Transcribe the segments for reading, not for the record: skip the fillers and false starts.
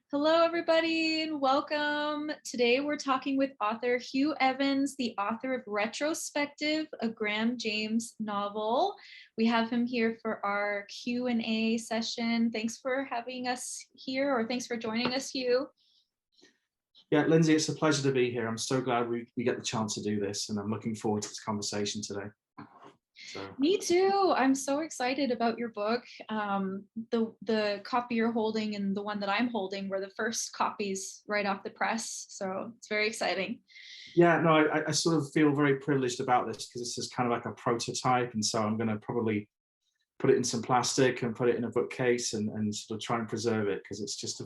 Hello, everybody, and welcome. Today, we're talking with author Hugh Evans, the author of Retrospective, a Graham James novel. We have him here for our Q&A session. Thanks for having us here, or thanks for joining us, Hugh. Yeah, Lindsay, it's a pleasure to be here. I'm so glad we get the chance to do this, and I'm looking forward to this conversation today. Me too. I'm so excited about your book. The copy you're holding and the one that I'm holding were the first copies right off the press, so it's very exciting. Yeah, no, I sort of feel very privileged about this because this is kind of like a prototype, and so I'm going to probably put it in some plastic and put it in a bookcase and sort of try and preserve it because it's just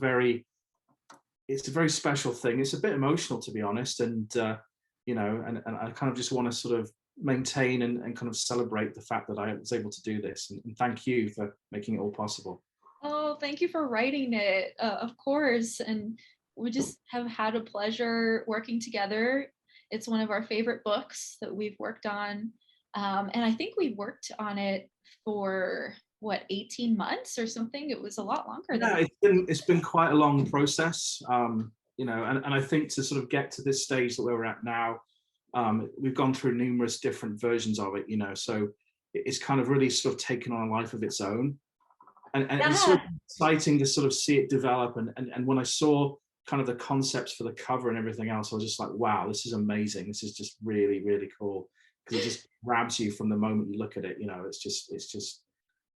it's a very special thing. It's a bit emotional, to be honest, and and I kind of just want to sort of maintain and kind of celebrate the fact that I was able to do this, and thank you for making it all possible. Oh, thank you for writing it, of course. And we just have had a pleasure working together. It's one of our favorite books that we've worked on. And I think we worked on it for what, 18 months or something? It was a lot longer than Yeah, that. it's been quite a long process, and I think to sort of get to this stage that we're at now, we've gone through numerous different versions of it, so it's kind of really sort of taken on a life of its own. And it's sort Yeah, of exciting to sort of see it develop. And when I saw kind of the concepts for the cover and everything else, I was just like, wow, this is amazing. This is just really, really cool because it just grabs you from the moment you look at it. It's just,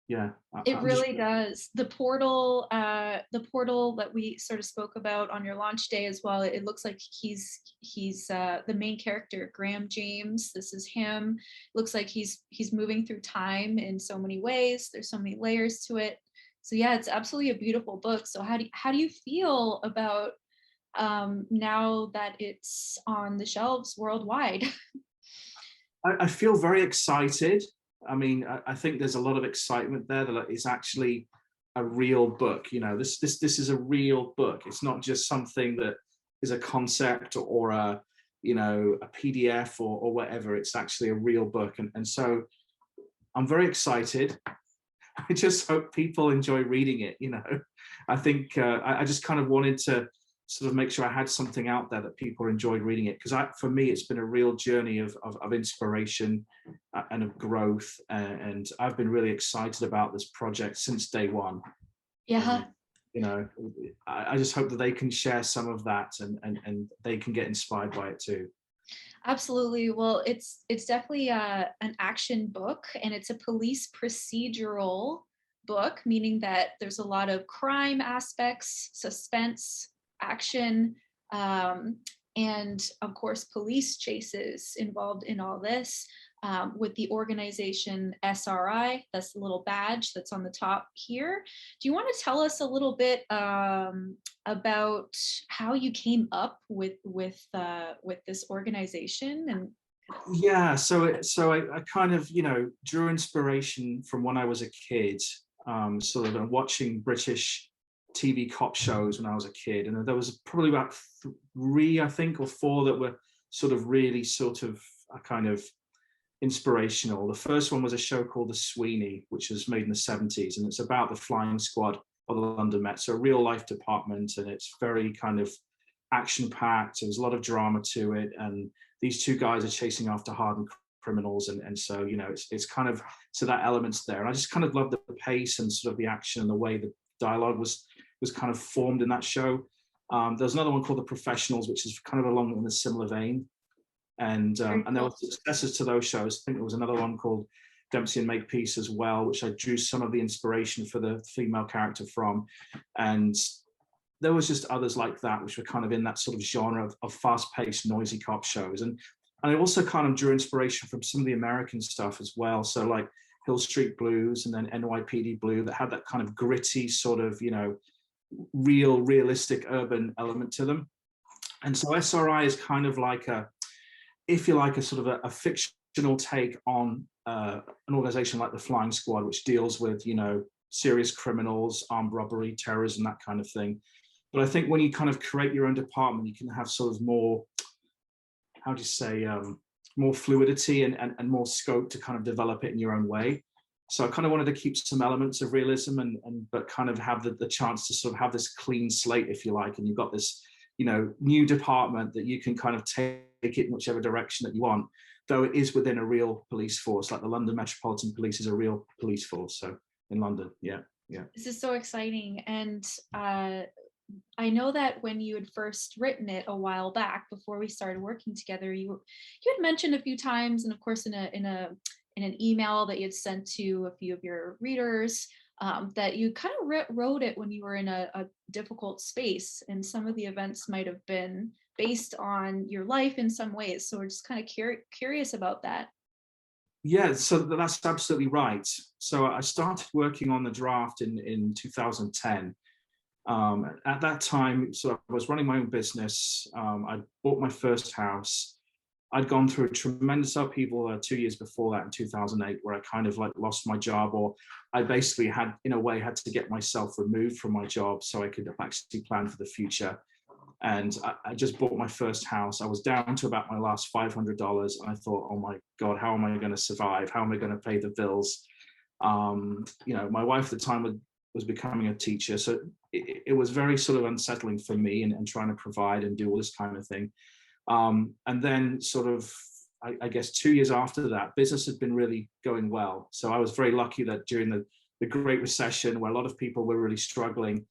yeah. it I'm just really does. The portal that we sort of spoke about on your launch day as well. It looks like he's the main character, Graham James. This is him. Looks like he's moving through time in so many ways. There's so many layers to it. So yeah, it's absolutely a beautiful book. So how do you feel about now that it's on the shelves worldwide? I feel very excited. I mean, I think there's a lot of excitement there that it's actually a real book. This is a real book. It's not just something that is a concept or a PDF or whatever. It's actually a real book, and so I'm very excited. I just hope people enjoy reading it. I think I just kind of wanted to sort of make sure I had something out there that people enjoyed reading it, because for me it's been a real journey of inspiration and of growth, and I've been really excited about this project since day one. And Yeah. you know I just hope that they can share some of that, and they can get inspired by it too. Absolutely. Well, it's definitely an action book, and it's a police procedural book, meaning that there's a lot of crime aspects, suspense, action, um, and of course, police chases involved in all this. With the organization SRI, that's the little badge that's on the top here. Do you want to tell us a little bit about how you came up with this organization? And Yeah, I kind of drew inspiration from when I was a kid, sort of watching British TV cop shows when I was a kid, and there was probably about three, I think, or four that were sort of really sort of kind of inspirational. The first one was a show called The Sweeney, which was made in the 70s, and it's about the flying squad of the London Met, so a real life department, and it's very kind of action packed. There's a lot of drama to it, and these two guys are chasing after hardened criminals, and so it's kind of, so that element's there, and I just kind of love the pace and sort of the action and the way the dialogue was kind of formed in that show. There's another one called The Professionals, which is kind of along in a similar vein, and very there were cool. successors to those shows. I think there was another one called Dempsey and Makepeace as well, which I drew some of the inspiration for the female character from, and there was just others like that, which were kind of in that sort of genre of fast-paced, noisy cop shows. And I also kind of drew inspiration from some of the American stuff as well. So like Hill Street Blues and then NYPD Blue, that had that kind of gritty sort of, realistic urban element to them. And so SRI is kind of like if you like, a sort of a fictional take on an organization like the Flying Squad, which deals with, serious criminals, armed robbery, terrorism, that kind of thing. But I think when you kind of create your own department, you can have sort of more, how do you say, more fluidity and more scope to kind of develop it in your own way. So I kind of wanted to keep some elements of realism but kind of have the chance to sort of have this clean slate, if you like, and you've got this, new department that you can kind of take it in whichever direction that you want, though it is within a real police force, like the London Metropolitan Police is a real police force. So in London, yeah. This is so exciting. And I know that when you had first written it a while back, before we started working together, you had mentioned a few times, and of course in an email that you had sent to a few of your readers, that you kind of wrote it when you were in a difficult space, and some of the events might have been based on your life in some ways. So we're just kind of curious about that. Yeah, so that's absolutely right. So I started working on the draft in 2010. At that time, so I was running my own business. I bought my first house. I'd gone through a tremendous upheaval 2 years before that in 2008, where I kind of like lost my job, or I basically had, in a way, had to get myself removed from my job so I could actually plan for the future. And I just bought my first house. I was down to about my last $500, and I thought, oh my God, how am I going to survive? How am I going to pay the bills? My wife at the time was becoming a teacher, so it was very sort of unsettling for me, and trying to provide and do all this kind of thing. And then sort of, I guess 2 years after that, business had been really going well. So I was very lucky that during the Great Recession, where a lot of people were really struggling,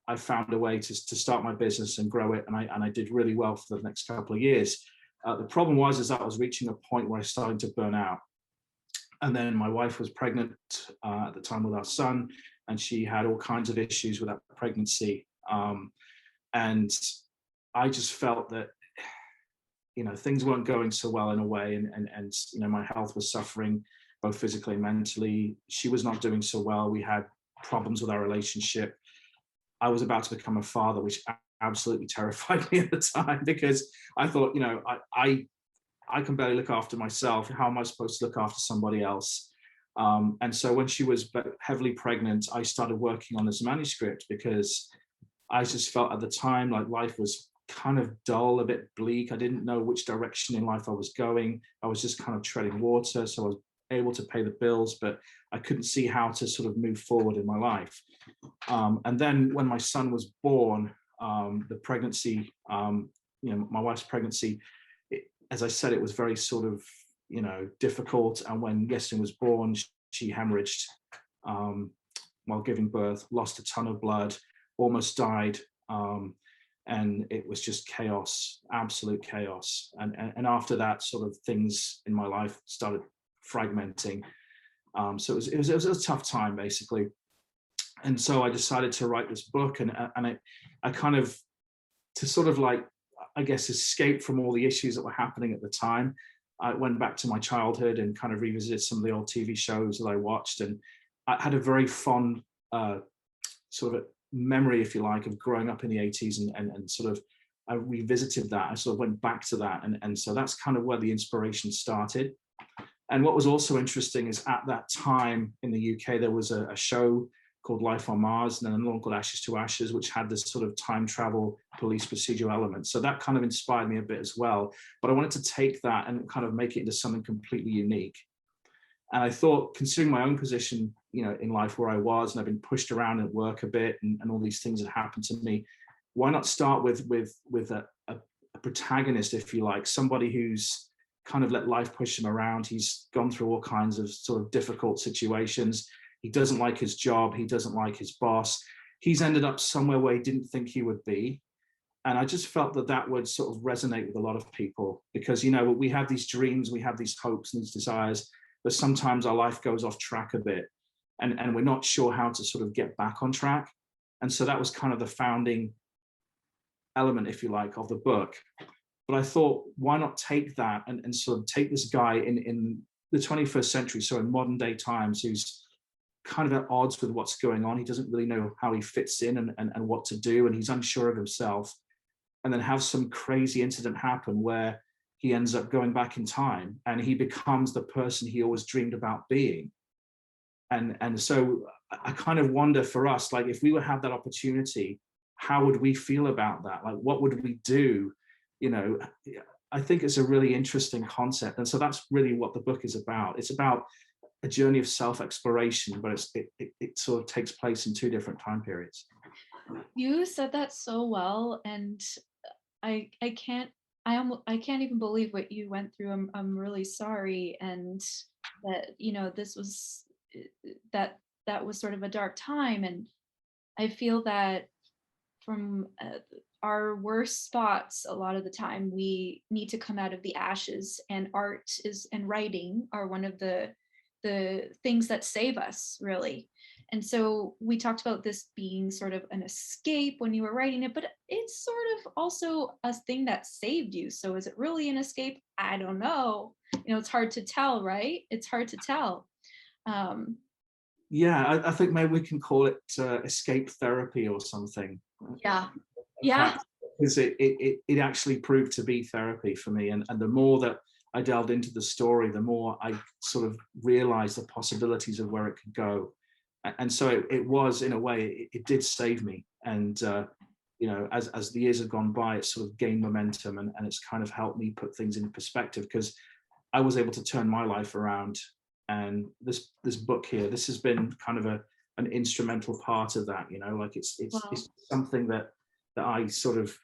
I found a way to start my business and grow it, and I did really well for the next couple of years. The problem was that I was reaching a point where I was starting to burn out. And then my wife was pregnant at the time with our son, and she had all kinds of issues with that pregnancy. And I just felt that, things weren't going so well in a way, and my health was suffering, both physically and mentally. She was not doing so well. We had problems with our relationship. I was about to become a father, which absolutely terrified me at the time, because I thought, I can barely look after myself. How am I supposed to look after somebody else? And so when she was heavily pregnant, I started working on this manuscript, because I just felt at the time like life was kind of dull, a bit bleak. I didn't know which direction in life I was going. I was just kind of treading water. So I was able to pay the bills, but I couldn't see how to sort of move forward in my life. And then when my son was born, the pregnancy, my wife's pregnancy, as I said, it was very sort of, difficult. And when Yestin was born, she hemorrhaged while giving birth, lost a ton of blood, almost died. And it was just chaos, absolute chaos. And after that, sort of things in my life started fragmenting. So it was a tough time, basically. And so I decided to write this book, and I kind of, to sort of like, I guess, escape from all the issues that were happening at the time, I went back to my childhood and kind of revisited some of the old TV shows that I watched. And I had a very fond sort of memory, if you like, of growing up in the 80s, and sort of I revisited that. I sort of went back to that. And so that's kind of where the inspiration started. And what was also interesting is at that time in the UK, there was a show called Life on Mars, and then another one called Ashes to Ashes, which had this sort of time travel police procedural element. So that kind of inspired me a bit as well. But I wanted to take that and kind of make it into something completely unique. And I thought, considering my own position, in life where I was, and I've been pushed around at work a bit, and all these things that happened to me, why not start with a protagonist, if you like, somebody who's kind of let life push him around. He's gone through all kinds of sort of difficult situations. He doesn't like his job. He doesn't like his boss. He's ended up somewhere where he didn't think he would be. And I just felt that would sort of resonate with a lot of people, because, we have these dreams, we have these hopes and these desires, but sometimes our life goes off track a bit, and we're not sure how to sort of get back on track. And so that was kind of the founding element, if you like, of the book. But I thought, why not take that and sort of take this guy in the 21st century, so in modern day times, who's kind of at odds with what's going on. He doesn't really know how he fits in and what to do, and he's unsure of himself. And then have some crazy incident happen where he ends up going back in time, and he becomes the person he always dreamed about being. And so I kind of wonder, for us, like, if we would have that opportunity, how would we feel about that? Like, what would we do? I think it's a really interesting concept. And so that's really what the book is about. It's about a journey of self-exploration, but it sort of takes place in two different time periods. You said that so well, and I can't I can't even believe what you went through. I'm really sorry, and that this was that that was sort of a dark time, and I feel that from our worst spots, a lot of the time we need to come out of the ashes, and art is and writing are one of the things that save us, really. And so we talked about this being sort of an escape when you were writing it, but it's sort of also a thing that saved you. So is it really an escape? I don't know. It's hard to tell, right? It's hard to tell. um Yeah, I think maybe we can call it escape therapy or something. yeah, yeah. Perhaps, because it actually proved to be therapy for me. And the more that I delved into the story, the more I sort of realized the possibilities of where it could go. And so it was, in a way, it did save me. And, as the years have gone by, it's sort of gained momentum, and it's kind of helped me put things in perspective, because I was able to turn my life around. And this book here, this has been kind of an instrumental part of that. Like it's Wow. something that I sort of,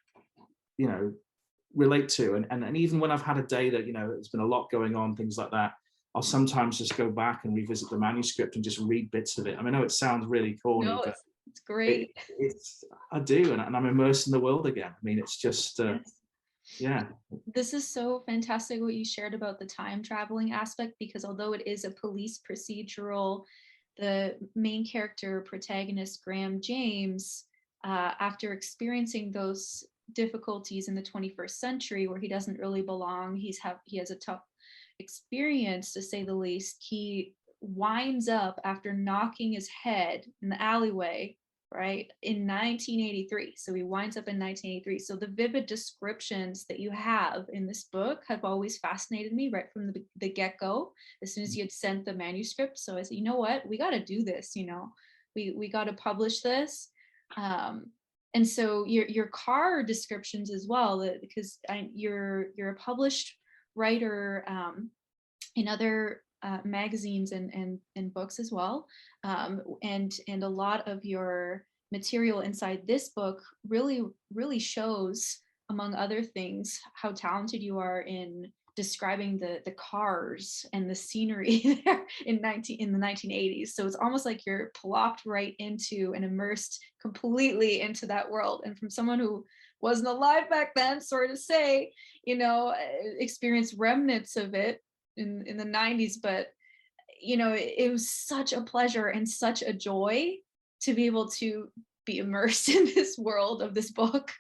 relate to. And even when I've had a day that, there's been a lot going on, things like that, I'll sometimes just go back and revisit the manuscript and just read bits of it. I know it sounds really corny, No, but it's great. it's I do, and I'm immersed in the world again. It's just Yes. yeah. This is so fantastic what you shared about the time traveling aspect, because although it is a police procedural, the main character protagonist, Graham James, after experiencing those difficulties in the 21st century where he doesn't really belong, he has a tough experience, to say the least. He winds up, after knocking his head in the alleyway, right, in 1983. So he winds up in 1983. So the vivid descriptions that you have in this book have always fascinated me right from the get-go, as soon as you had sent the manuscript. So I said, you know what, we got to do this. We got to publish this. And so your car descriptions as well, because you're a published writer in other magazines and books as well. And a lot of your material inside this book really shows, among other things, how talented you are in describing the cars and the scenery there in the 1980s. So it's almost like you're plopped right into and immersed completely into that world. And from someone who wasn't alive back then, sort of say, experienced remnants of it in the 90s, but it was such a pleasure and such a joy to be able to be immersed in this world of this book.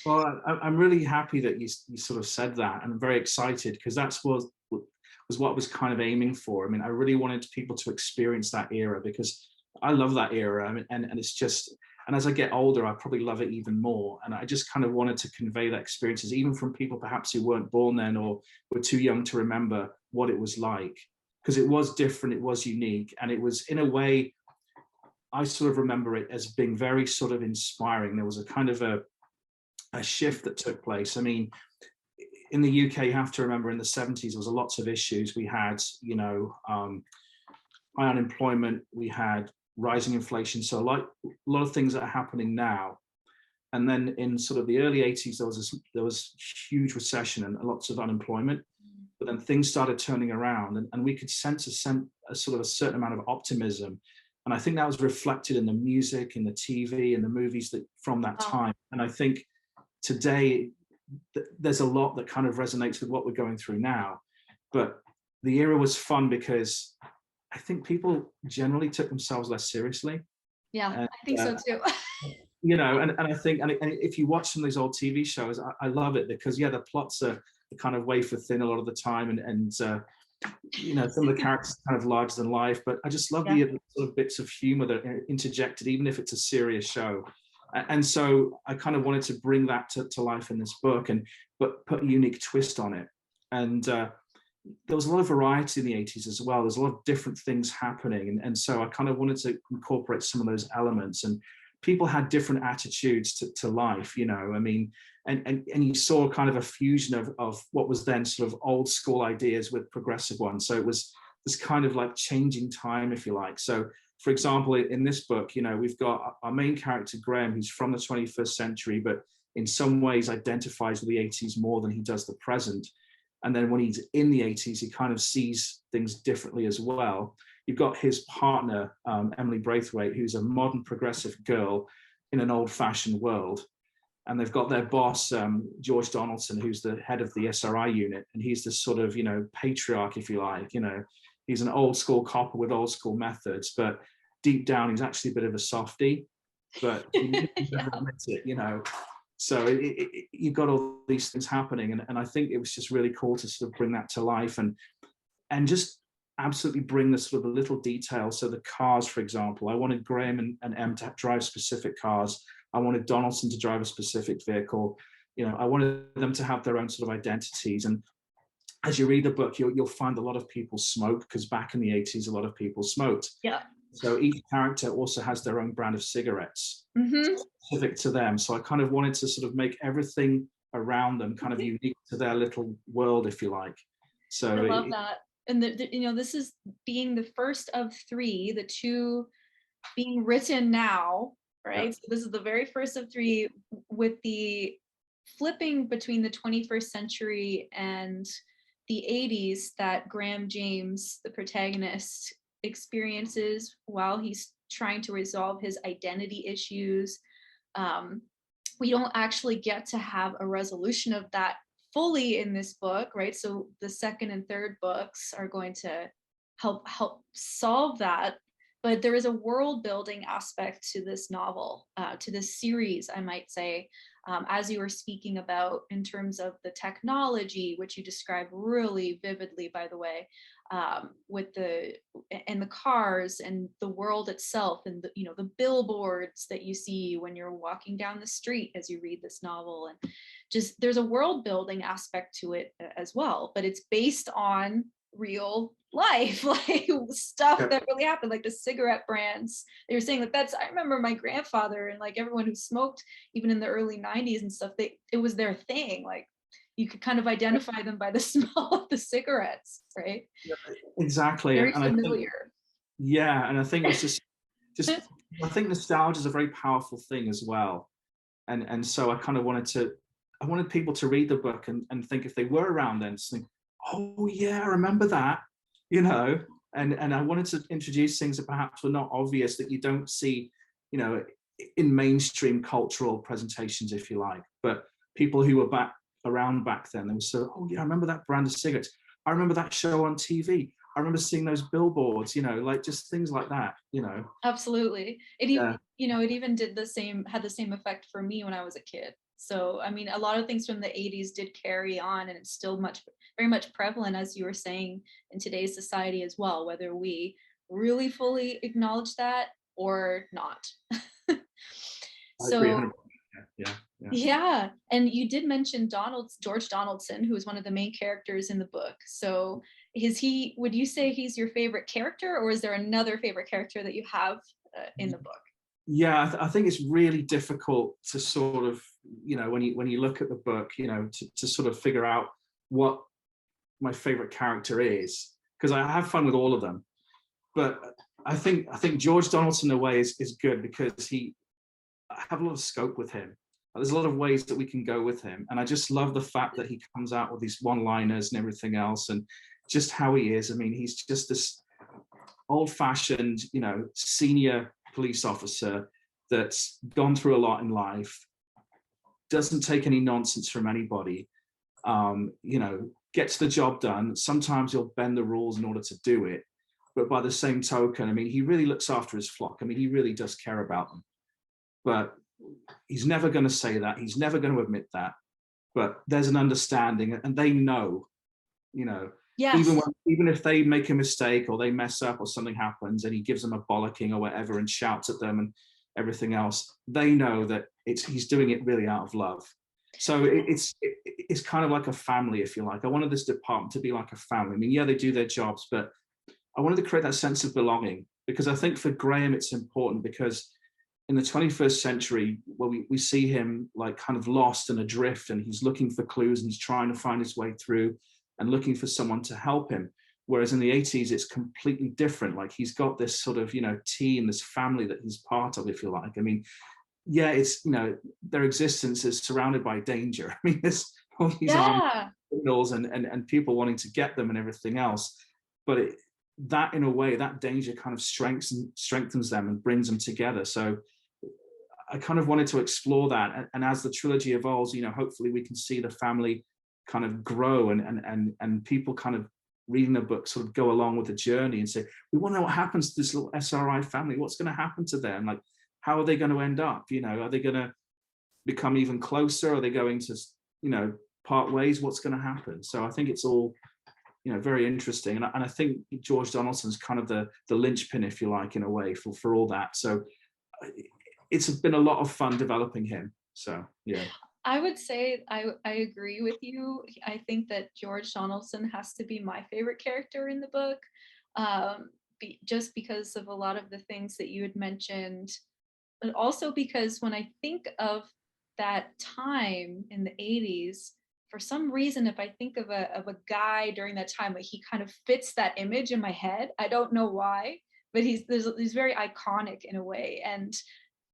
Well, I'm really happy that you sort of said that, and I'm very excited, because that's was what I was kind of aiming for. I really wanted people to experience that era, because I love that era. And it's just, and as I get older, I probably love it even more. And I just kind of wanted to convey that experiences, even from people perhaps who weren't born then or were too young to remember what it was like, because it was different, it was unique, and it was, in a way, I sort of remember it as being very sort of inspiring. There was a kind of a shift that took place. In the UK, you have to remember, in the 70s, there was lots of issues. We had, high unemployment, we had rising inflation, so like a lot of things that are happening now. And then in sort of the early 80s, there was huge recession and lots of unemployment. But then things started turning around, and we could sense a sort of a certain amount of optimism. And I think that was reflected in the music, in the TV, and the movies that from that time. And I think today there's a lot that kind of resonates with what we're going through now. But the era was fun because I think people generally took themselves less seriously. Yeah, And, I think so too. and I think, and if you watch some of these old TV shows, I love it, because the plots are kind of wafer thin a lot of the time, and some of the characters are kind of larger than life, but I just love Yeah. the sort of bits of humor that are interjected, even if it's a serious show. And so I kind of wanted to bring that to life in this book, but put a unique twist on it. And there was a lot of variety in the 80s as well. There's a lot of different things happening. And so I kind of wanted to incorporate some of those elements. And people had different attitudes to life, and you saw kind of a fusion of what was then sort of old school ideas with progressive ones. So it was this kind of like changing time, if you like. So for example, in this book, you know, we've got our main character, Graham, who's from the 21st century, but in some ways identifies with the 80s more than he does the present. And then when he's in the 80s, he kind of sees things differently as well. You've got his partner, Emily Braithwaite, who's a modern progressive girl in an old-fashioned world. And they've got their boss, George Donaldson, who's the head of the SRI unit. And he's this sort of, you know, patriarch, if you like. You know, he's an old school copper with old school methods, but deep down, he's actually a bit of a softie, but he never admits it, you know. So you've got all these things happening. And I think it was just really cool to sort of bring that to life and just absolutely bring the sort of little details. So the cars, for example, I wanted Graham and Em to drive specific cars. I wanted Donaldson to drive a specific vehicle. You know, I wanted them to have their own sort of identities. And as you read the book, you'll find a lot of people smoke, because back in the 80s, a lot of people smoked. Yeah. So each character also has their own brand of cigarettes specific to them. So I kind of wanted to sort of make everything around them kind of unique to their little world, if you like. So I love that. And you know, this is being the first of three, the two being written now, right? Yeah. So this is the very first of three, with the flipping between the 21st century and the 80s that Graham James, the protagonist, experiences while he's trying to resolve his identity issues. We don't actually get to have a resolution of that fully in this book, right? So the second and third books are going to help solve that. But there is a world building aspect to this novel, to this series, I might say, as you were speaking about in terms of the technology, which you describe really vividly, by the way, with the cars and the world itself, and the, you know, the billboards that you see when you're walking down the street as you read this novel, and just there's a world building aspect to it as well, but it's based on real life, like stuff that really happened, like the cigarette brands. They were saying that I remember my grandfather and like everyone who smoked even in the early 90s and stuff, it was their thing. Like you could kind of identify them by the smell of the cigarettes, right? Yeah, exactly. Very and familiar. and I think it's just I think nostalgia is a very powerful thing as well. And so I kind of wanted people to read the book and think, if they were around then, think, oh yeah, I remember that, you know. And I wanted to introduce things that perhaps were not obvious, that you don't see, you know, in mainstream cultural presentations, if you like. But people who were around back then, they were so, oh yeah, I remember that brand of cigarettes. I remember that show on TV. I remember seeing those billboards, you know, like just things like that, you know. Absolutely. It even, you know, it even had the same effect for me when I was a kid. So, I mean, a lot of things from the 80s did carry on, and it's still very much prevalent, as you were saying, in today's society as well, whether we really fully acknowledge that or not. So, yeah. And you did mention George Donaldson, who is one of the main characters in the book. So would you say he's your favorite character, or is there another favorite character that you have in the book? Yeah, I think it's really difficult to sort of, you know, when you look at the book, you know, to sort of figure out what my favorite character is, because I have fun with all of them. But I think George Donaldson in a way is good, because I have a lot of scope with him. There's a lot of ways that we can go with him. And I just love the fact that he comes out with these one-liners and everything else, and just how he is. I mean, he's just this old-fashioned, you know, senior police officer that's gone through a lot in life, doesn't take any nonsense from anybody, you know, gets the job done. Sometimes he'll bend the rules in order to do it. But by the same token, I mean, he really looks after his flock. I mean, he really does care about them. But he's never going to say that. He's never going to admit that. But there's an understanding, and they know, you know, yes. even if they make a mistake or they mess up or something happens and he gives them a bollocking or whatever and shouts at them and everything else, they know that he's doing it really out of love. So it's kind of like a family, if you like. I wanted this department to be like a family. I mean, yeah, they do their jobs, but I wanted to create that sense of belonging, because I think for Graham it's important, because in the 21st century, where we see him like kind of lost and adrift, and he's looking for clues and he's trying to find his way through and looking for someone to help him. Whereas in the 80s, it's completely different. Like he's got this sort of, team, this family that he's part of, if you like. I mean, yeah, it's, their existence is surrounded by danger. I mean, there's all these armed Yeah. criminals and people wanting to get them and everything else. But that, in a way, that danger kind of strengthens them and brings them together. So I kind of wanted to explore that. And as the trilogy evolves, hopefully we can see the family kind of grow and people kind of reading the book sort of go along with the journey and say, we want to know what happens to this little SRI family. What's going to happen to them? Like, how are they going to end up? Are they going to become even closer? Are they going to, part ways? What's going to happen? So I think it's all, very interesting. And I think George Donaldson's kind of the linchpin, if you like, in a way for all that. So it's been a lot of fun developing him. So, yeah. I would say I agree with you. I think that George Donaldson has to be my favorite character in the book, just because of a lot of the things that you had mentioned, but also because when I think of that time in the 80s, for some reason, if I think of a guy during that time, like he kind of fits that image in my head. I don't know why, but he's very iconic in a way. And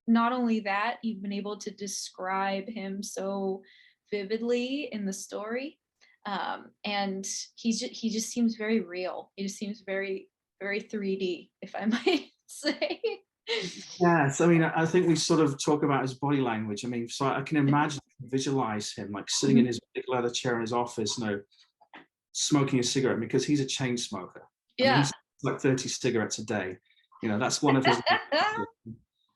not only that, you've been able to describe him so vividly in the story, and he just seems very real. He just seems very, very 3D, if I might say. Yes, I mean, I think we sort of talk about his body language. I mean, so I can imagine, visualize him like sitting in his big leather chair in his office, smoking a cigarette, because he's a chain smoker. I mean, Yeah. he's like 30 cigarettes a day. That's one of his.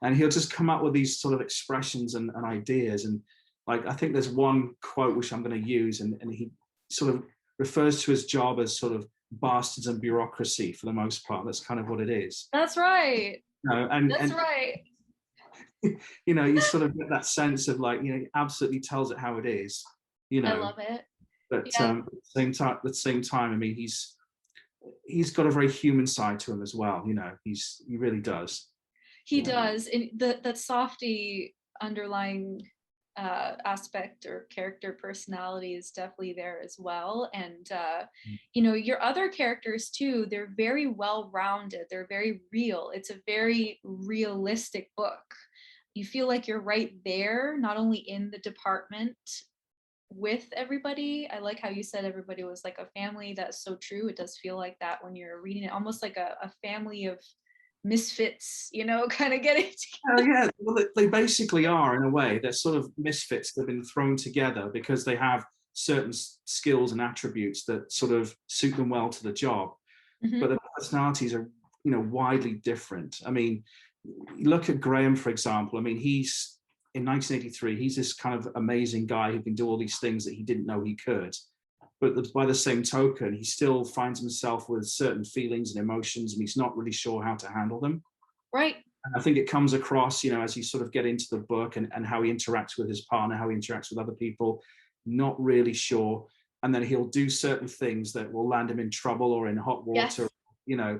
And he'll just come up with these sort of expressions and ideas. And like, I think there's one quote which I'm going to use, and he sort of refers to his job as sort of bastards and bureaucracy for the most part. That's kind of what it is. That's right. And That's right. you sort of get that sense of like, he absolutely tells it how it is, I love it. but Yeah. at the same time, I mean, he's got a very human side to him as well. He really does. He does. And that softy underlying aspect or character personality is definitely there as well. And your other characters too, they're very well rounded. They're very real. It's a very realistic book. You feel like you're right there, not only in the department with everybody. I like how you said everybody was like a family. That's so true. It does feel like that when you're reading it, almost like a family of misfits, kind of getting together. Oh yeah, well, they basically are, in a way. They're sort of misfits that have been thrown together because they have certain skills and attributes that sort of suit them well to the job. Mm-hmm. But their personalities are, widely different. I mean, look at Graham, for example. I mean, he's in 1983, he's this kind of amazing guy who can do all these things that he didn't know he could. But by the same token, he still finds himself with certain feelings and emotions, and he's not really sure how to handle them. Right. And I think it comes across, as you sort of get into the book and how he interacts with his partner, how he interacts with other people, not really sure. And then he'll do certain things that will land him in trouble or in hot water, yes.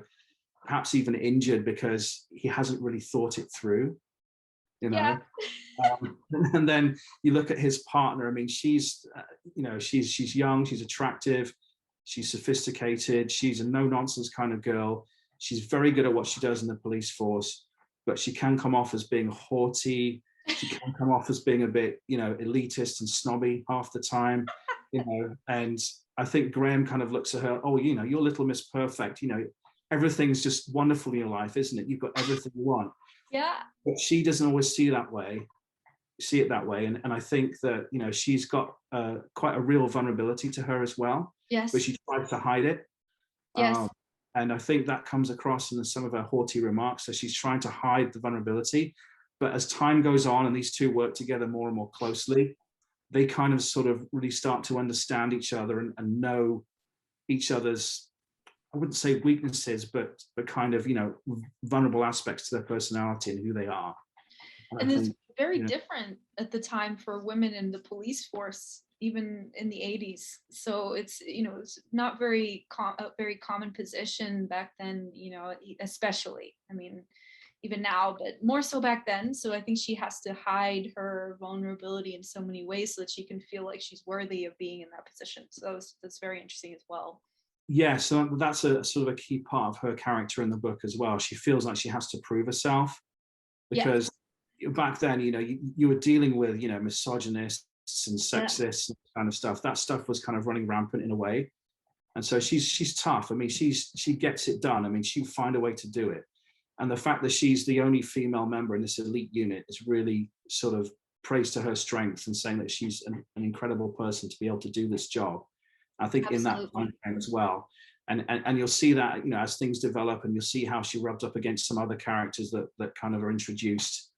Perhaps even injured because he hasn't really thought it through. Yeah. And then you look at his partner. I mean, she's young, she's attractive, she's sophisticated, she's a no-nonsense kind of girl. She's very good at what she does in the police force, but she can come off as being haughty. She can come off as being a bit, elitist and snobby half the time, And I think Graham kind of looks at her, oh, you're little Miss Perfect, everything's just wonderful in your life, isn't it? You've got everything you want. Yeah. But she doesn't always see it that way. And I think that, she's got quite a real vulnerability to her as well. Yes. But she tries to hide it. Yes. And I think that comes across in some of her haughty remarks. So she's trying to hide the vulnerability. But as time goes on and these two work together more and more closely, they kind of sort of really start to understand each other and know each other's, I wouldn't say weaknesses, but kind of, vulnerable aspects to their personality and who they are. And it's very different at the time for women in the police force, even in the 80s. So it's, it's not a very common position back then, especially, I mean, even now, but more so back then. So I think she has to hide her vulnerability in so many ways so that she can feel like she's worthy of being in that position. So that's very interesting as well. yeah, so that's a sort of a key part of her character in the book as well. She feels like she has to prove herself Yes. because back then, you were dealing with, misogynists and Yeah. sexists and kind of stuff. That stuff was kind of running rampant in a way. And so she's tough. I mean, she gets it done. I mean, she'll find a way to do it. And the fact that she's the only female member in this elite unit is really sort of praise to her strength and saying that she's an incredible person to be able to do this job. I think in that Absolutely. time frame as well. And you'll see that, as things develop, and you'll see how she rubbed up against some other characters that kind of are introduced.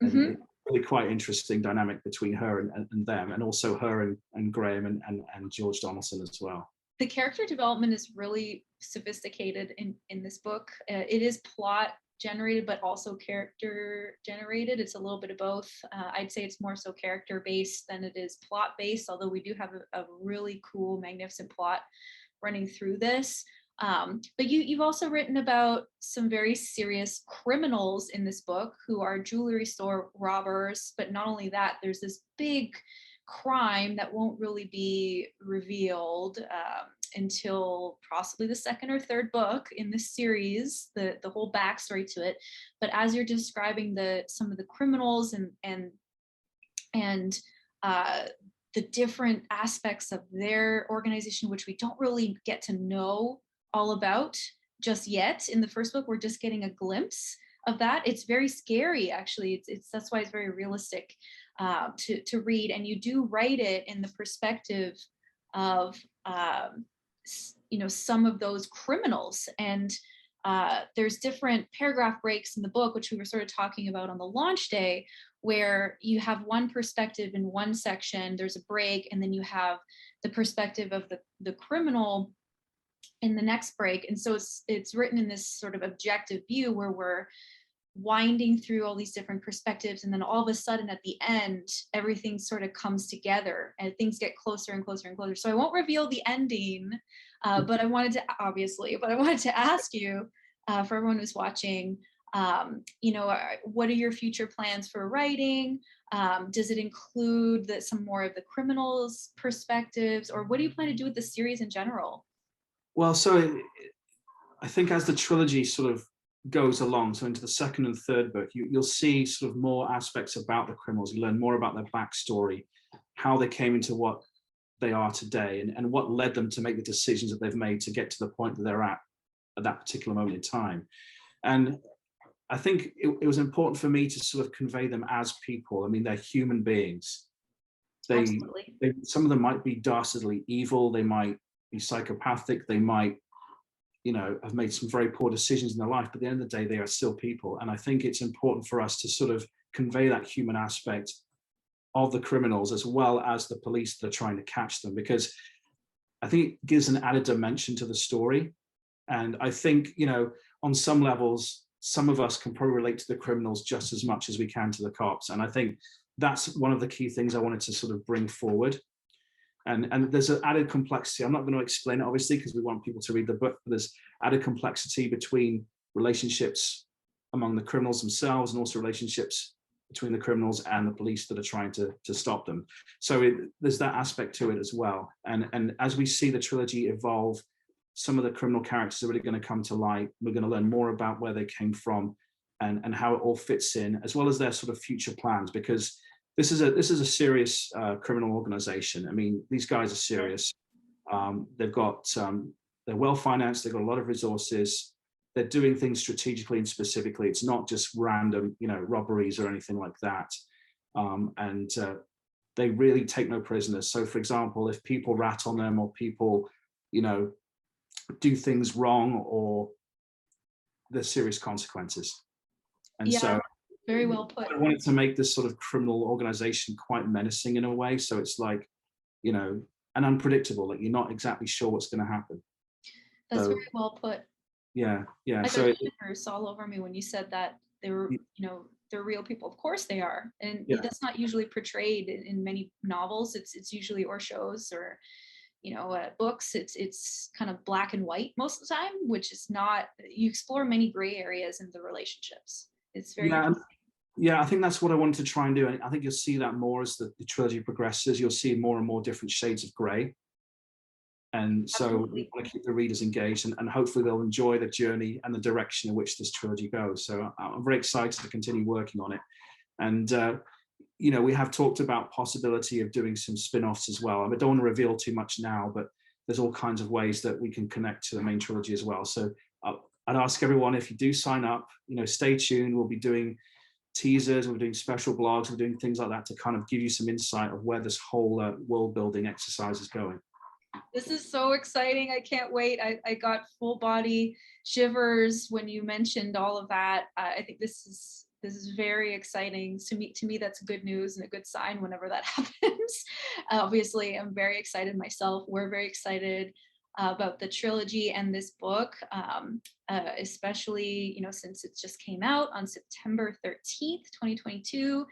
And Hmm. it's really quite interesting dynamic between her and them, and also her and Graham and George Donaldson as well. The character development is really sophisticated in this book. It is plot generated, but also character generated. It's a little bit of both. I'd say it's more so character based than it is plot based, although we do have a really cool, magnificent plot running through this. But you've also written about some very serious criminals in this book who are jewelry store robbers. But not only that, there's this big crime that won't really be revealed until possibly the second or third book in this series, the whole backstory to it. But as you're describing some of the criminals and uh, the different aspects of their organization, which we don't really get to know all about just yet. In the first book, we're just getting a glimpse of that. It's very scary, actually. It's that's why it's very realistic to read, and you do write it in the perspective of some of those criminals. And there's different paragraph breaks in the book, which we were sort of talking about on the launch day, where you have one perspective in one section, there's a break, and then you have the perspective of the criminal in the next break. And so it's written in this sort of objective view where we're winding through all these different perspectives, and then all of a sudden at the end everything sort of comes together and things get closer and closer and closer. So I won't reveal the ending, but I wanted to ask you, for everyone who's watching, what are your future plans for writing? Does it include some more of the criminals' perspectives, or what do you plan to do with the series in general? Well, so I think as the trilogy sort of goes along, so into the second and third book, you'll see sort of more aspects about the criminals. You learn more about their backstory, how they came into what they are today, and what led them to make the decisions that they've made to get to the point that they're at that particular moment in time. And I think it was important for me to sort of convey them as people. I mean, they're human beings. Absolutely. Some of them might be dastardly evil. They might be psychopathic. They might, have made some very poor decisions in their life. But at the end of the day, they are still people. And I think it's important for us to sort of convey that human aspect of the criminals as well as the police that are trying to catch them, because I think it gives an added dimension to the story. And I think, on some levels, some of us can probably relate to the criminals just as much as we can to the cops. And I think that's one of the key things I wanted to sort of bring forward. And there's an added complexity. I'm not going to explain it, obviously, because we want people to read the book, but there's added complexity between relationships among the criminals themselves, and also relationships between the criminals and the police that are trying to stop them. So there's that aspect to it as well. And as we see the trilogy evolve, some of the criminal characters are really going to come to light. We're going to learn more about where they came from and how it all fits in, as well as their sort of future plans, because this is a serious criminal organization. I mean, these guys are serious. They've got they're well financed. They've got a lot of resources. They're doing things strategically and specifically. It's not just random, robberies or anything like that. And they really take no prisoners. So, for example, if people rat on them or people, do things wrong, or there's serious consequences. And Yeah, so very well put. I wanted to make this sort of criminal organization quite menacing in a way. So it's like, and unpredictable, like you're not exactly sure what's going to happen. That's So very well put. yeah. I So got shivers all over me when you said that they were, they're real people. Of course they are, and yeah, that's not usually portrayed in many novels. It's usually, or shows, or books. It's kind of black and white most of the time, which is not. You explore many gray areas in the relationships. It's very yeah, interesting. yeah. I think that's what I wanted to try and do. And I think you'll see that more as the trilogy progresses. You'll see more and more different shades of gray. And so we Absolutely. want to keep the readers engaged, and hopefully they'll enjoy the journey and the direction in which this trilogy goes. So I'm very excited to continue working on it. And we have talked about possibility of doing some spin-offs as well. I don't want to reveal too much now, but there's all kinds of ways that we can connect to the main trilogy as well. So I'd ask everyone, if you do sign up, stay tuned. We'll be doing teasers, we're doing special blogs, we're doing things like that to kind of give you some insight of where this whole world building exercise is going. This is so exciting. I can't wait. I got full body shivers when you mentioned all of that. I think this is very exciting. To me, that's good news and a good sign whenever that happens. Obviously, I'm very excited myself. We're very excited about the trilogy and this book, especially since it just came out on September 13th, 2022.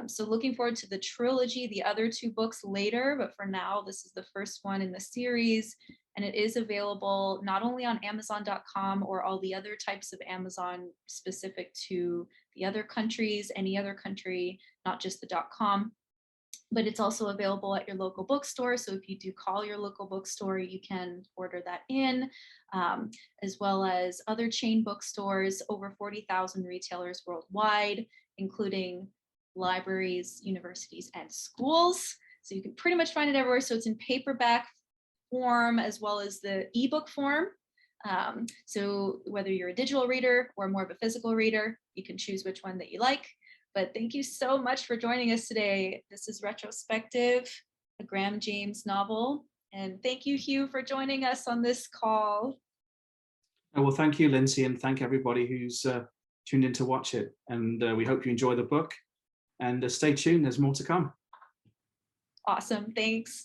So looking forward to the trilogy, the other two books later, but for now, this is the first one in the series, and it is available not only on Amazon.com or all the other types of Amazon specific to the other countries, any other country, not just the .com, but it's also available at your local bookstore. So if you do call your local bookstore, you can order that in, as well as other chain bookstores, over 40,000 retailers worldwide, including libraries, universities, and schools. So you can pretty much find it everywhere. So it's in paperback form as well as the ebook form. So whether you're a digital reader or more of a physical reader, you can choose which one that you like. But thank you so much for joining us today. This is Retrospective, a Graham James novel. And thank you, Hugh, for joining us on this call. Well, thank you, Lindsay, and thank everybody who's tuned in to watch it. And we hope you enjoy the book. And stay tuned, there's more to come. Awesome, thanks.